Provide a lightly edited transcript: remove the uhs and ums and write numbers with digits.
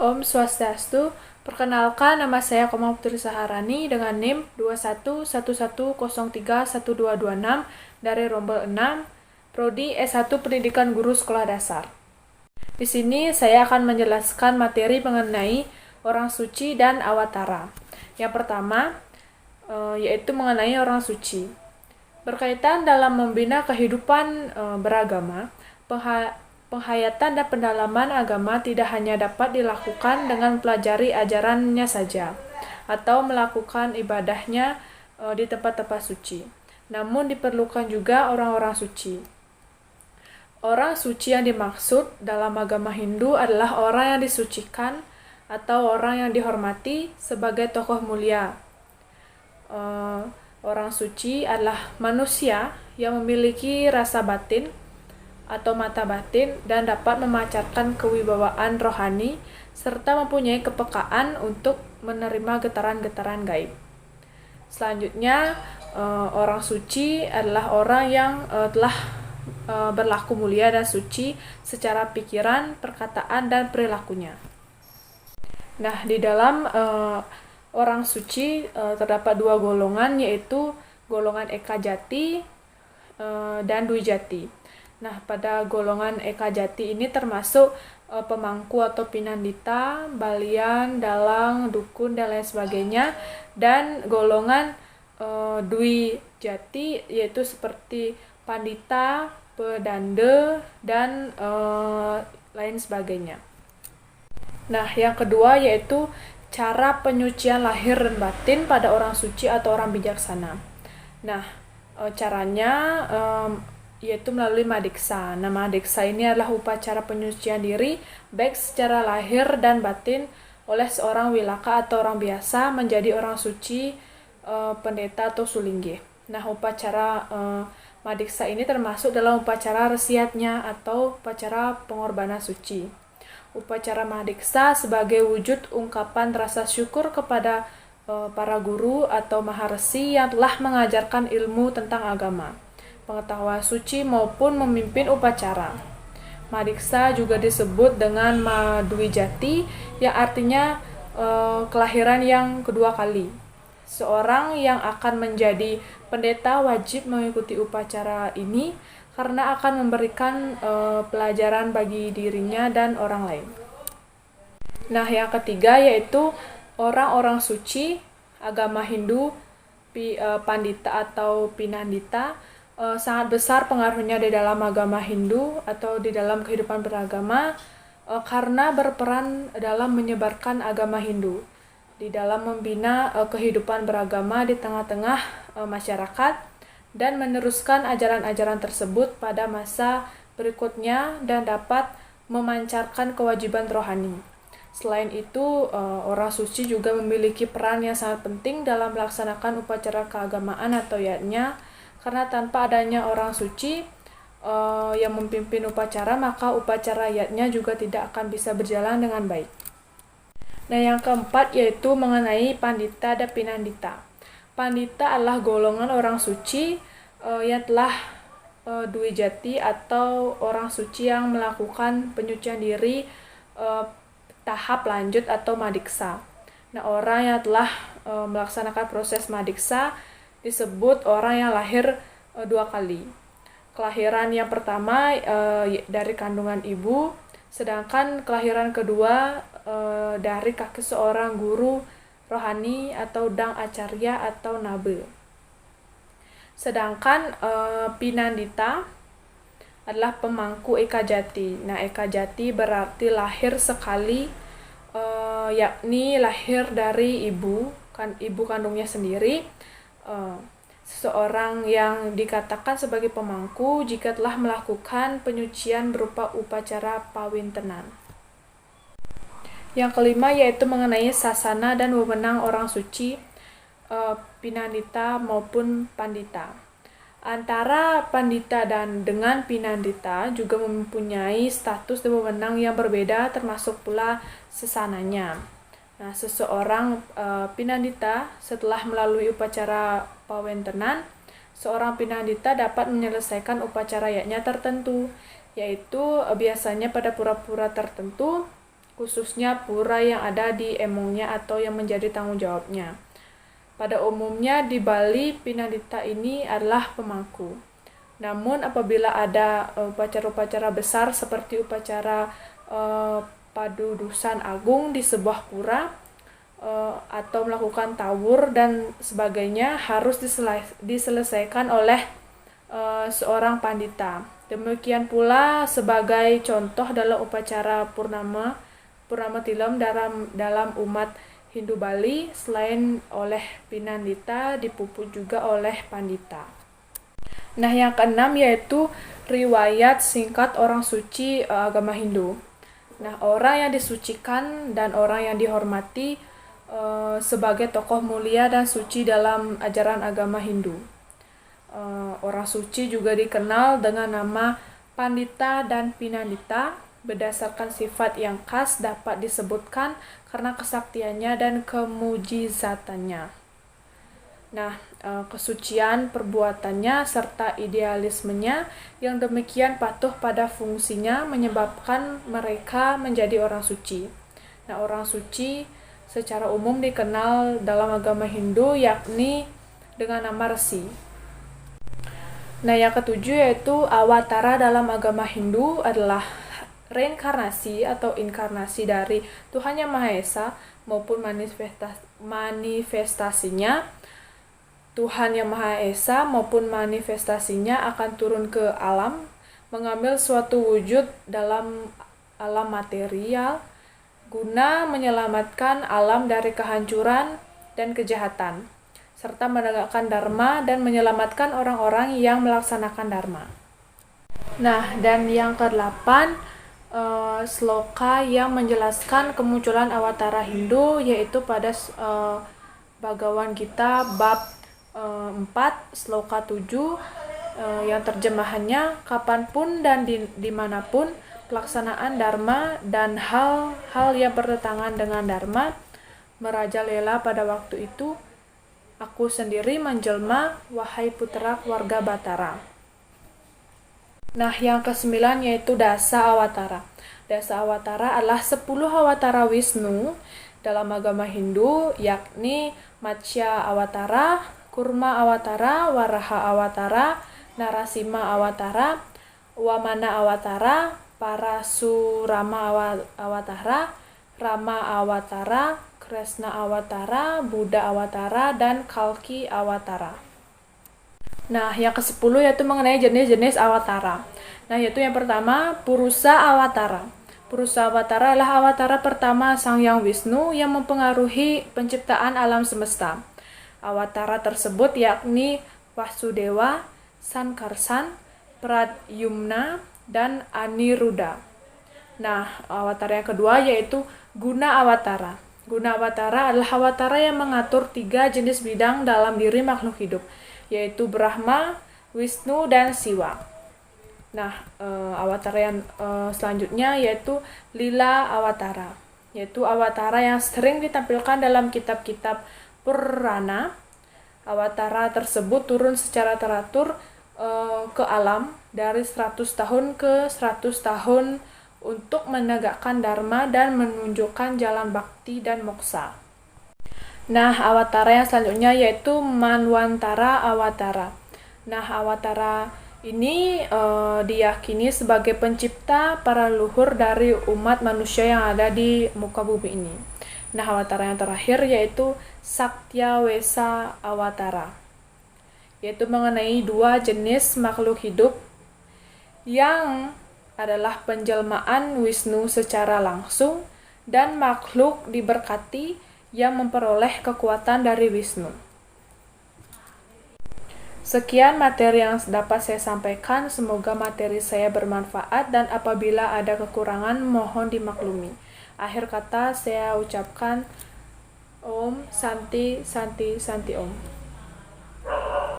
Om Swastiastu. Perkenalkan, nama saya Komang Putri Saharani dengan NIM 2111031226 dari Rombel 6, Prodi S1 Pendidikan Guru Sekolah Dasar. Di sini saya akan menjelaskan materi mengenai orang suci dan awatara. Yang pertama, yaitu mengenai orang suci. Berkaitan dalam membina kehidupan beragama, penghayatan dan pendalaman agama tidak hanya dapat dilakukan dengan pelajari ajarannya saja atau melakukan ibadahnya di tempat-tempat suci. Namun diperlukan juga orang-orang suci. Orang suci yang dimaksud dalam agama Hindu adalah orang yang disucikan atau orang yang dihormati sebagai tokoh mulia. Orang suci adalah manusia yang memiliki rasa batin atau mata batin dan dapat memancarkan kewibawaan rohani serta mempunyai kepekaan untuk menerima getaran-getaran gaib. Selanjutnya, orang suci adalah orang yang telah berlaku mulia dan suci secara pikiran, perkataan, dan perilakunya. Nah, di dalam orang suci terdapat dua golongan, yaitu golongan Eka Jati dan Dwi Jati. Nah, pada golongan Eka Jati ini termasuk pemangku atau pinandita, balian, dalang, dukun, dan lain sebagainya. Dan golongan Dwi Jati yaitu seperti pandita, pedanda, dan lain sebagainya. Nah, yang kedua yaitu cara penyucian lahir dan batin pada orang suci atau orang bijaksana. Nah, caranya yaitu melalui madiksa. Nah, madiksa ini adalah upacara penyucian diri baik secara lahir dan batin oleh seorang wilaka atau orang biasa menjadi orang suci, pendeta atau sulingge. Nah, upacara madiksa ini termasuk dalam upacara resiatnya atau upacara pengorbanan suci. Upacara madiksa sebagai wujud ungkapan rasa syukur kepada para guru atau maharesi yang telah mengajarkan ilmu tentang agama, pengetahuan suci maupun memimpin upacara. Madiksa juga disebut dengan Madwijati yang artinya kelahiran yang kedua kali. Seorang yang akan menjadi pendeta wajib mengikuti upacara ini karena akan memberikan pelajaran bagi dirinya dan orang lain. Nah, yang ketiga yaitu orang-orang suci agama Hindu, pandita atau pinandita. Sangat besar pengaruhnya di dalam agama Hindu atau di dalam kehidupan beragama karena berperan dalam menyebarkan agama Hindu, di dalam membina kehidupan beragama di tengah-tengah masyarakat dan meneruskan ajaran-ajaran tersebut pada masa berikutnya dan dapat memancarkan kewajiban rohani. Selain itu, orang suci juga memiliki peran yang sangat penting dalam melaksanakan upacara keagamaan atau yatnya. Karena tanpa adanya orang suci yang memimpin upacara, maka upacara yatnya juga tidak akan bisa berjalan dengan baik. Nah, yang keempat yaitu mengenai pandita dan pinandita. Pandita adalah golongan orang suci yang telah Dwi Jati atau orang suci yang melakukan penyucian diri tahap lanjut atau madiksa. Nah, orang yang telah melaksanakan proses madiksa disebut orang yang lahir dua kali. Kelahiran yang pertama dari kandungan ibu, sedangkan kelahiran kedua dari kaki seorang guru rohani atau dang acarya atau nabe. Sedangkan pinandita adalah pemangku Eka Jati. Nah, Eka Jati berarti lahir sekali, yakni lahir dari ibu kandungnya sendiri. Seseorang yang dikatakan sebagai pemangku jika telah melakukan penyucian berupa upacara pawintenan. Yang kelima yaitu mengenai sasana dan wewenang orang suci, pinandita maupun pandita. Antara pandita dan dengan pinandita juga mempunyai status dan wewenang yang berbeda, termasuk pula sasananya. Nah, seseorang pinandita setelah melalui upacara pawentenan, seorang pinandita dapat menyelesaikan upacara yatnya tertentu, yaitu biasanya pada pura-pura tertentu khususnya pura yang ada di emongnya atau yang menjadi tanggung jawabnya. Pada umumnya di Bali, Pinandita ini adalah pemangku. Namun apabila ada upacara-upacara besar seperti upacara padudusan agung di sebuah pura atau melakukan tawur dan sebagainya harus diselesaikan oleh seorang pandita. Demikian pula sebagai contoh dalam upacara Purnama Tilam dalam umat Hindu Bali, selain oleh Pinandita dipupuk juga oleh pandita. Nah, yang keenam yaitu riwayat singkat orang suci agama Hindu. Nah, orang yang disucikan dan orang yang dihormati sebagai tokoh mulia dan suci dalam ajaran agama Hindu. Orang suci juga dikenal dengan nama Pandita dan Pinandita berdasarkan sifat yang khas dapat disebutkan karena kesaktiannya dan kemujizatannya. Nah, kesucian perbuatannya serta idealismenya yang demikian patuh pada fungsinya menyebabkan mereka menjadi orang suci. Nah, orang suci secara umum dikenal dalam agama Hindu yakni dengan nama resi. Nah, yang ketujuh yaitu awatara dalam agama Hindu adalah reinkarnasi atau inkarnasi dari Tuhan Yang Maha Esa maupun manifestasinya. Tuhan Yang Maha Esa maupun manifestasinya akan turun ke alam, mengambil suatu wujud dalam alam material guna menyelamatkan alam dari kehancuran dan kejahatan, serta menegakkan dharma dan menyelamatkan orang-orang yang melaksanakan dharma. Nah, dan yang ke-8 sloka yang menjelaskan kemunculan awatara Hindu yaitu pada Bhagavad Gita bab 4 sloka 7 yang terjemahannya kapanpun dan dimanapun pelaksanaan dharma dan hal-hal yang bertentangan dengan dharma merajalela pada waktu itu, aku sendiri menjelma, wahai putra keluarga Batara. Nah, yang ke-9 yaitu Dasa Awatara. Dasa Awatara adalah 10 awatara Wisnu dalam agama Hindu, yakni Matsya Awatara, Kurma Awatara, Waraha Awatara, Narasima Awatara, Wamana Awatara, Parasurama Awatara, Rama Awatara, Kresna Awatara, Buddha Awatara, dan Kalki Awatara. Nah, yang ke-10 yaitu mengenai jenis-jenis awatara. Nah, yaitu yang pertama, Purusa Awatara. Purusa Awatara adalah awatara pertama Sang Hyang Wisnu yang mempengaruhi penciptaan alam semesta. Awatara tersebut yakni Vasudewa, Sankarsan, Pradyumna, dan Aniruddha. Nah, awatara yang kedua yaitu Guna Awatara. Guna Awatara adalah awatara yang mengatur 3 jenis bidang dalam diri makhluk hidup, yaitu Brahma, Wisnu, dan Siwa. Nah, awatara yang selanjutnya yaitu Lila Awatara, yaitu awatara yang sering ditampilkan dalam kitab-kitab Purana. Awatara tersebut turun secara teratur ke alam dari 100 tahun ke 100 tahun untuk menegakkan dharma dan menunjukkan jalan bakti dan moksa. Nah, awatara yang selanjutnya yaitu Manwantara Awatara. Nah, awatara ini diyakini sebagai pencipta para leluhur dari umat manusia yang ada di muka bumi ini. Nah, awatara yang terakhir yaitu Satyawesa Awatara, yaitu mengenai 2 jenis makhluk hidup yang adalah penjelmaan Wisnu secara langsung dan makhluk diberkati yang memperoleh kekuatan dari Wisnu. Sekian materi yang dapat saya sampaikan, semoga materi saya bermanfaat dan apabila ada kekurangan mohon dimaklumi. Akhir kata saya ucapkan Om Santi Santi Santi Om.